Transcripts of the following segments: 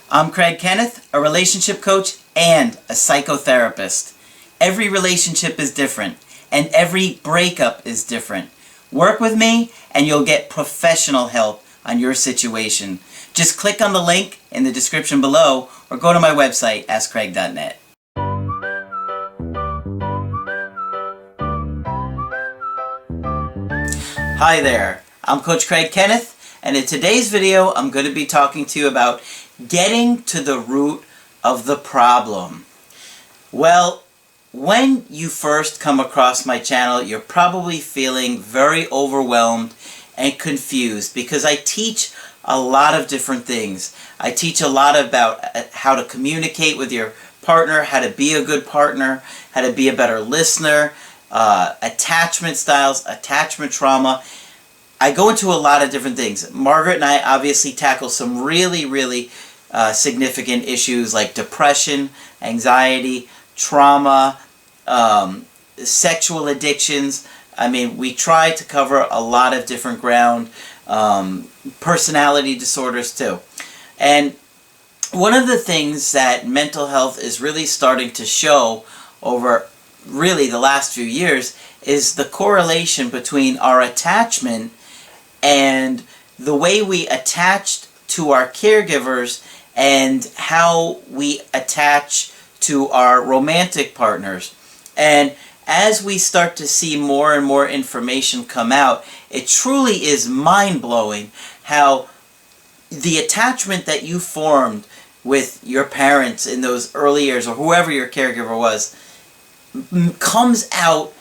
I'm Craig Kenneth, a relationship coach and a psychotherapist. Every relationship is different, and every breakup is different. Work with me, and you'll get professional help on your situation. Just click on the link in the description below, or go to my website, AskCraig.net. Hi there, I'm Coach Craig Kenneth, and in today's video I'm going to be talking to you about getting to the root of the problem. Well, when you first come across my channel, you're probably feeling very overwhelmed and confused because I teach a lot of different things. I teach a lot about how to communicate with your partner, how to be a good partner, how to be a better listener, attachment styles, attachment trauma. I go into a lot of different things. Margaret and I obviously tackle some really significant issues like depression, anxiety, trauma, sexual addictions. I mean, we try to cover a lot of different ground, personality disorders too. And one of the things that mental health is really starting to show over really the last few years is the correlation between our attachment and the way we attach to our caregivers and how we attach to our romantic partners. And as we start to see more and more information come out, it truly is mind-blowing how the attachment that you formed with your parents in those early years, or whoever your caregiver was, comes out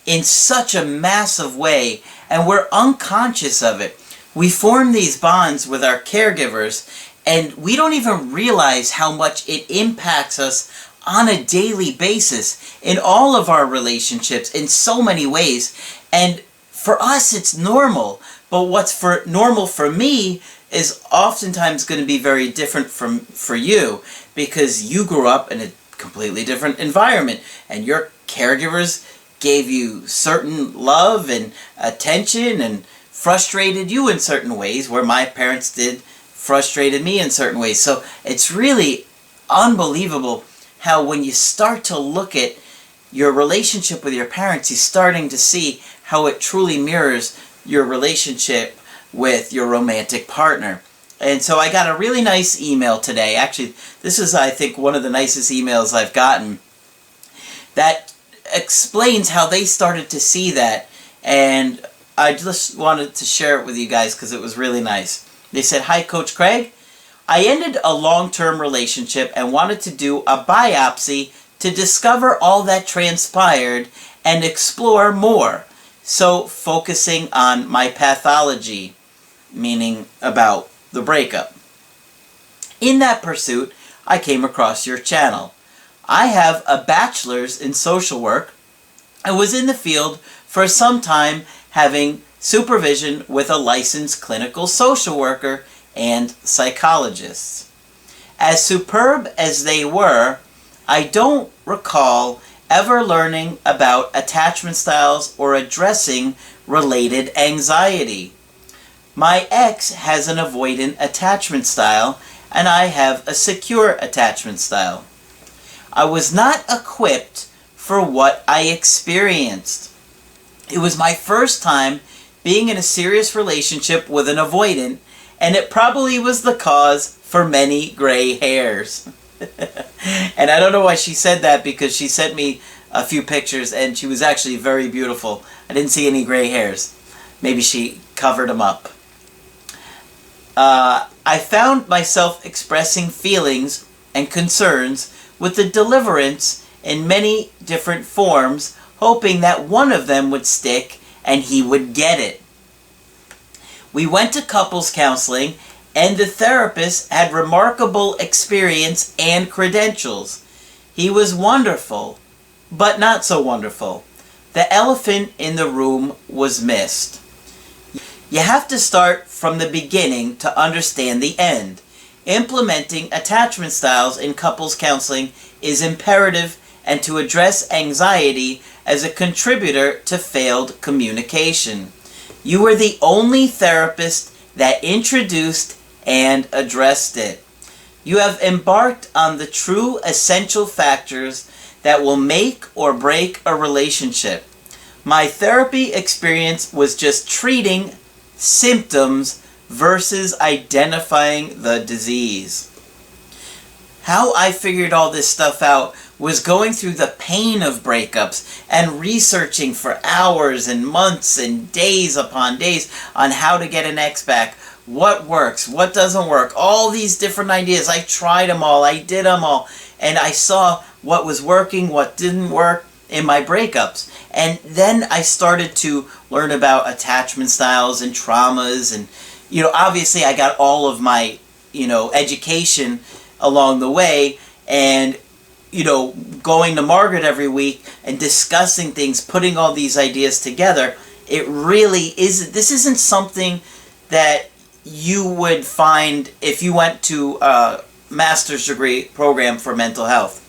in such a massive way, and we're unconscious of it. We form these bonds with our caregivers, and we don't even realize how much it impacts us on a daily basis in all of our relationships in so many ways. And for us, it's normal. But what's normal for me is oftentimes going to be very different for you, because you grew up in a completely different environment, and your caregivers gave you certain love and attention and frustrated you in certain ways, where my parents frustrated me in certain ways. So it's really unbelievable how when you start to look at your relationship with your parents, you're starting to see how it truly mirrors your relationship with your romantic partner. And so I got a really nice email today. Actually, this is, I think, one of the nicest emails I've gotten that explains how they started to see that. And I just wanted to share it with you guys because it was really nice. They said, "Hi, Coach Craig. I ended a long-term relationship and wanted to do a biopsy to discover all that transpired and explore more. So focusing on my pathology," meaning about the breakup. "In that pursuit, I came across your channel. I have a bachelor's in social work and was in the field for some time, having supervision with a licensed clinical social worker and psychologists. As superb as they were, I don't recall ever learning about attachment styles or addressing related anxiety. My ex has an avoidant attachment style, and I have a secure attachment style. I was not equipped for what I experienced. It was my first time being in a serious relationship with an avoidant, and it probably was the cause for many gray hairs." And I don't know why she said that, because she sent me a few pictures and she was actually very beautiful. I didn't see any gray hairs. Maybe she covered them up. "I found myself expressing feelings and concerns with the deliverance in many different forms, hoping that one of them would stick and he would get it. We went to couples counseling, and the therapist had remarkable experience and credentials. He was wonderful, but not so wonderful. The elephant in the room was missed. You have to start from the beginning to understand the end. Implementing attachment styles in couples counseling is imperative, and to address anxiety as a contributor to failed communication. You were the only therapist that introduced and addressed it. You have embarked on the true essential factors that will make or break a relationship. My therapy experience was just treating symptoms versus identifying the disease. How I figured all this stuff out was going through the pain of breakups and researching for hours and months and days upon days on how to get an ex back, what works, what doesn't work, all these different ideas. I tried them all, I did them all, and I saw what was working, what didn't work in my breakups. And then I started to learn about attachment styles and traumas, and obviously I got all of my education along the way, and going to Margaret every week and discussing things, putting all these ideas together. It really is, this isn't something that you would find if you went to a master's degree program for mental health.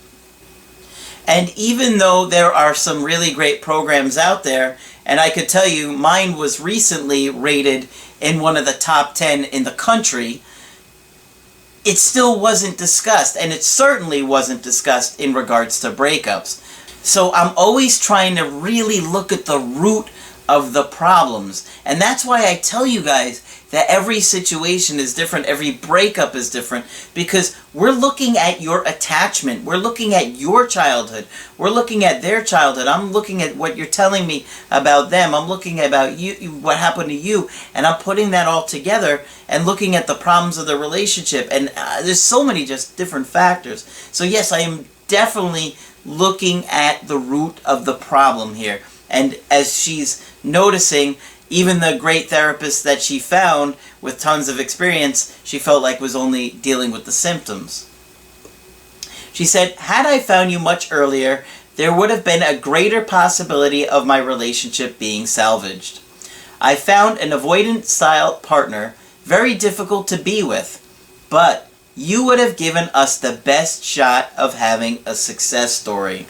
And even though there are some really great programs out there, and I could tell you mine was recently rated in one of the top 10 in the country, it still wasn't discussed, and it certainly wasn't discussed in regards to breakups. So I'm always trying to really look at the root of the problems. And that's why I tell you guys that every situation is different, every breakup is different, because we're looking at your attachment, we're looking at your childhood, we're looking at their childhood, I'm looking at what you're telling me about them, I'm looking about you, what happened to you, and I'm putting that all together and looking at the problems of the relationship, and there's so many just different factors. So yes, I am definitely looking at the root of the problem here. And as she's noticing, even the great therapist that she found with tons of experience, she felt like was only dealing with the symptoms. She said, had I found you much earlier, there would have been a greater possibility of my relationship being salvaged. I found an avoidant style partner very difficult to be with, but you would have given us the best shot of having a success story.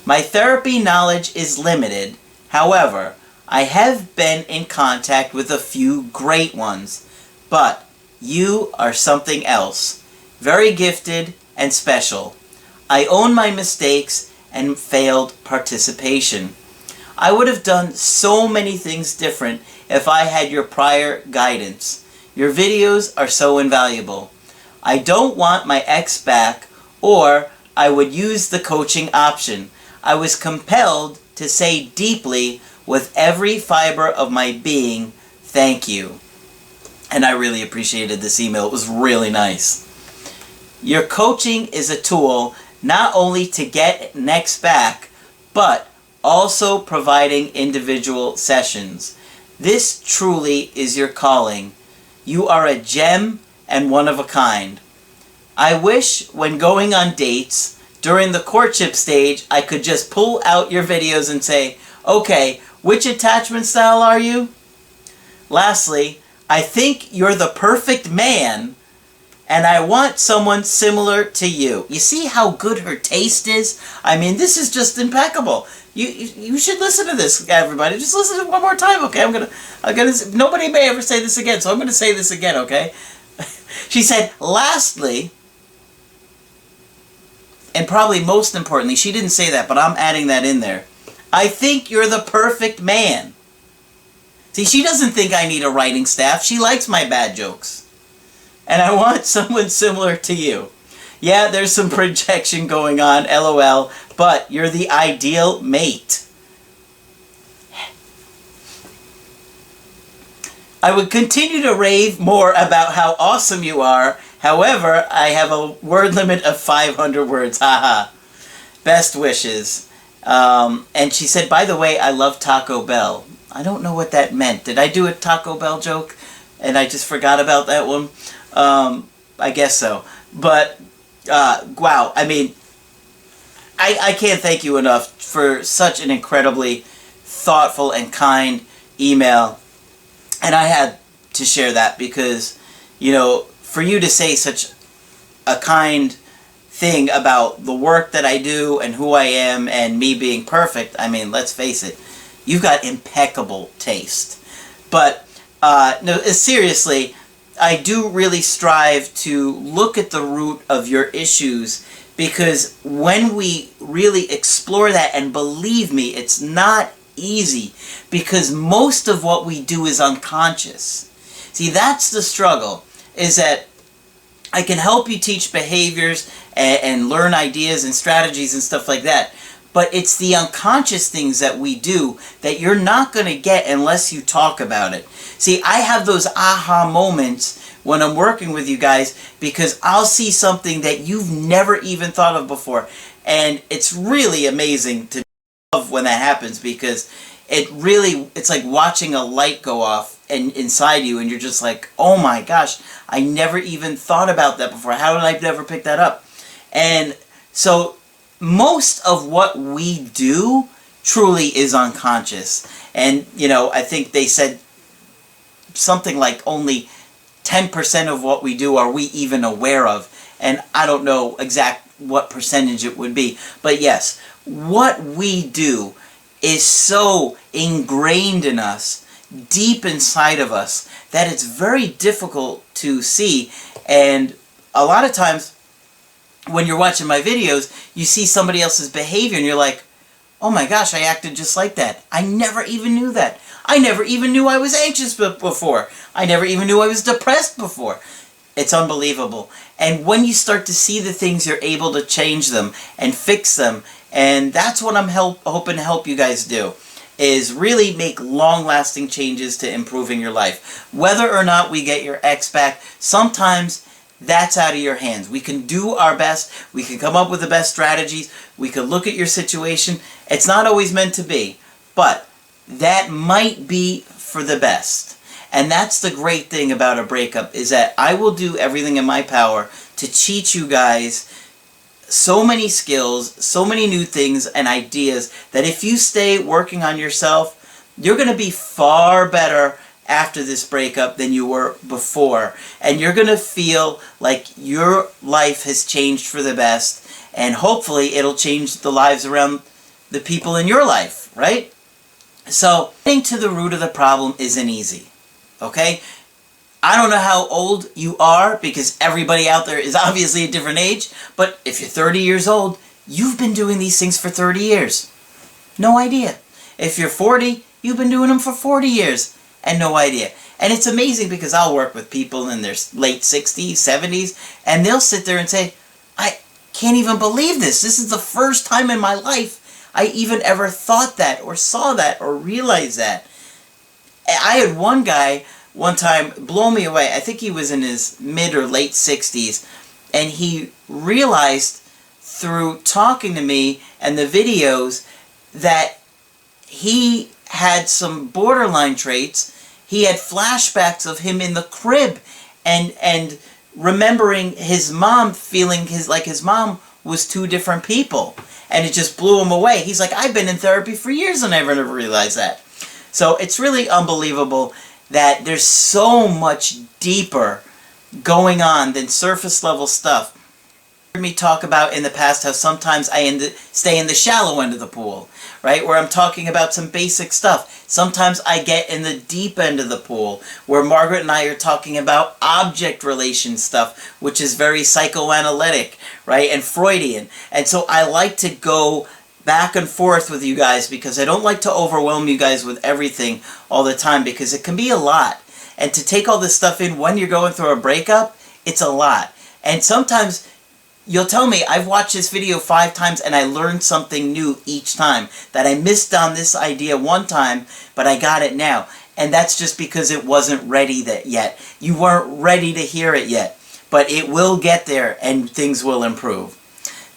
My therapy knowledge is limited. However, I have been in contact with a few great ones, but you are something else. Very gifted and special. I own my mistakes and failed participation. I would have done so many things different if I had your prior guidance. Your videos are so invaluable. I don't want my ex back, or I would use the coaching option. I was compelled to say deeply, with every fiber of my being, thank you. And I really appreciated this email. It was really nice. Your coaching is a tool not only to get next back, but also providing individual sessions. This truly is your calling. You are a gem and one of a kind. I wish when going on dates, during the courtship stage, I could just pull out your videos and say, okay, which attachment style are you? Lastly, I think you're the perfect man, and I want someone similar to you. You see how good her taste is? I mean, this is just impeccable. You should listen to this, everybody. Just listen to it one more time, okay? I'm gonna. Nobody may ever say this again, so I'm gonna say this again, okay? She said, lastly, and probably most importantly, she didn't say that, but I'm adding that in there. I think you're the perfect man. See, she doesn't think I need a writing staff. She likes my bad jokes. And I want someone similar to you. Yeah, there's some projection going on, LOL, but you're the ideal mate. I would continue to rave more about how awesome you are. However, I have a word limit of 500 words. Haha. Best wishes. And she said, by the way, I love Taco Bell. I don't know what that meant. Did I do a Taco Bell joke and I just forgot about that one? I guess so. But, wow. I mean, I can't thank you enough for such an incredibly thoughtful and kind email. And I had to share that because, for you to say such a kind thing about the work that I do and who I am and me being perfect, I mean, let's face it, you've got impeccable taste. But, no, seriously, I do really strive to look at the root of your issues, because when we really explore that, and believe me, it's not easy, because most of what we do is unconscious. See, that's the struggle, is that I can help you teach behaviors and learn ideas and strategies and stuff like that, but it's the unconscious things that we do that you're not going to get unless you talk about it. See, I have those aha moments when I'm working with you guys, because I'll see something that you've never even thought of before. And it's really amazing to love when that happens, because it's like watching a light go off and inside you, and you're just like, oh my gosh, I never even thought about that before. How did I never pick that up? And so most of what we do truly is unconscious. And, I think they said something like only 10% of what we do are we even aware of. And I don't know exact what percentage it would be. But yes, what we do is so ingrained in us, deep inside of us, that it's very difficult to see. And a lot of times when you're watching my videos, you see somebody else's behavior and you're like, oh my gosh, I acted just like that. I never even knew that. I never even knew I was anxious before. I never even knew I was depressed before. It's unbelievable. And when you start to see the things, you're able to change them and fix them. And that's what I'm hoping to help you guys do, is really make long-lasting changes to improving your life. Whether or not we get your ex back, sometimes that's out of your hands. We can do our best. We can come up with the best strategies. We can look at your situation. It's not always meant to be, but that might be for the best. And that's the great thing about a breakup, is that I will do everything in my power to teach you guys so many skills, so many new things and ideas, that if you stay working on yourself, you're going to be far better after this breakup than you were before. And you're going to feel like your life has changed for the best, and hopefully it'll change the lives around the people in your life, right? So, getting to the root of the problem isn't easy, okay? I don't know how old you are, because everybody out there is obviously a different age, but if you're 30 years old, you've been doing these things for 30 years. No idea. If you're 40, you've been doing them for 40 years, and no idea. And it's amazing, because I'll work with people in their late 60s, 70s, and they'll sit there and say, I can't even believe this. This is the first time in my life I even ever thought that, or saw that, or realized that. I had one guy one time blow me away. I think he was in his mid or late 60s, and he realized through talking to me and the videos that he had some borderline traits. He had flashbacks of him in the crib and remembering his mom, feeling like his mom was two different people, and it just blew him away. He's like, I've been in therapy for years and I never realized that. So it's really unbelievable that there's so much deeper going on than surface level stuff. You heard me talk about in the past how sometimes I stay in the shallow end of the pool, right, where I'm talking about some basic stuff. Sometimes I get in the deep end of the pool, where Margaret and I are talking about object relation stuff, which is very psychoanalytic, right, and Freudian. And so I like to go back and forth with you guys, because I don't like to overwhelm you guys with everything all the time, because it can be a lot. And to take all this stuff in when you're going through a breakup, it's a lot. And sometimes you'll tell me, I've watched this video 5 times and I learned something new each time, that I missed on this idea one time, but I got it now. And that's just because it wasn't ready yet. You weren't ready to hear it yet. But it will get there, and things will improve.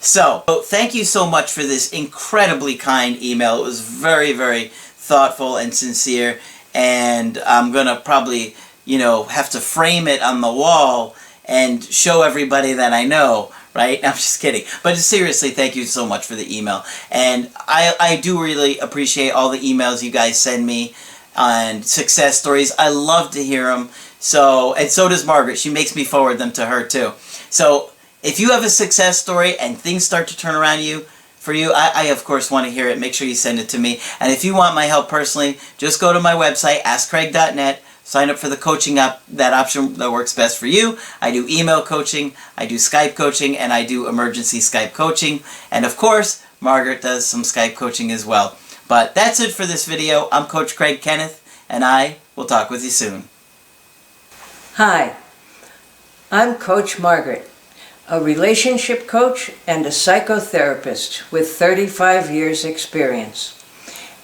So, thank you so much for this incredibly kind email. It was very, very thoughtful and sincere. And I'm going to probably, have to frame it on the wall and show everybody that I know, right? I'm just kidding. But seriously, thank you so much for the email. And I do really appreciate all the emails you guys send me on success stories. I love to hear them. And so does Margaret. She makes me forward them to her too. So if you have a success story and things start to turn around for you, I of course want to hear it. Make sure you send it to me. And if you want my help personally, just go to my website, AskCraig.net, sign up for the coaching app, that option that works best for you. I do email coaching, I do Skype coaching, and I do emergency Skype coaching. And of course, Margaret does some Skype coaching as well. But that's it for this video. I'm Coach Craig Kenneth, and I will talk with you soon. Hi, I'm Coach Margaret, a relationship coach and a psychotherapist with 35 years experience.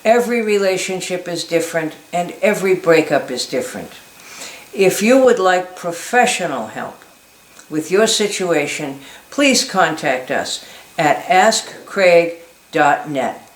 Every relationship is different and every breakup is different. If you would like professional help with your situation, please contact us at askcraig.net.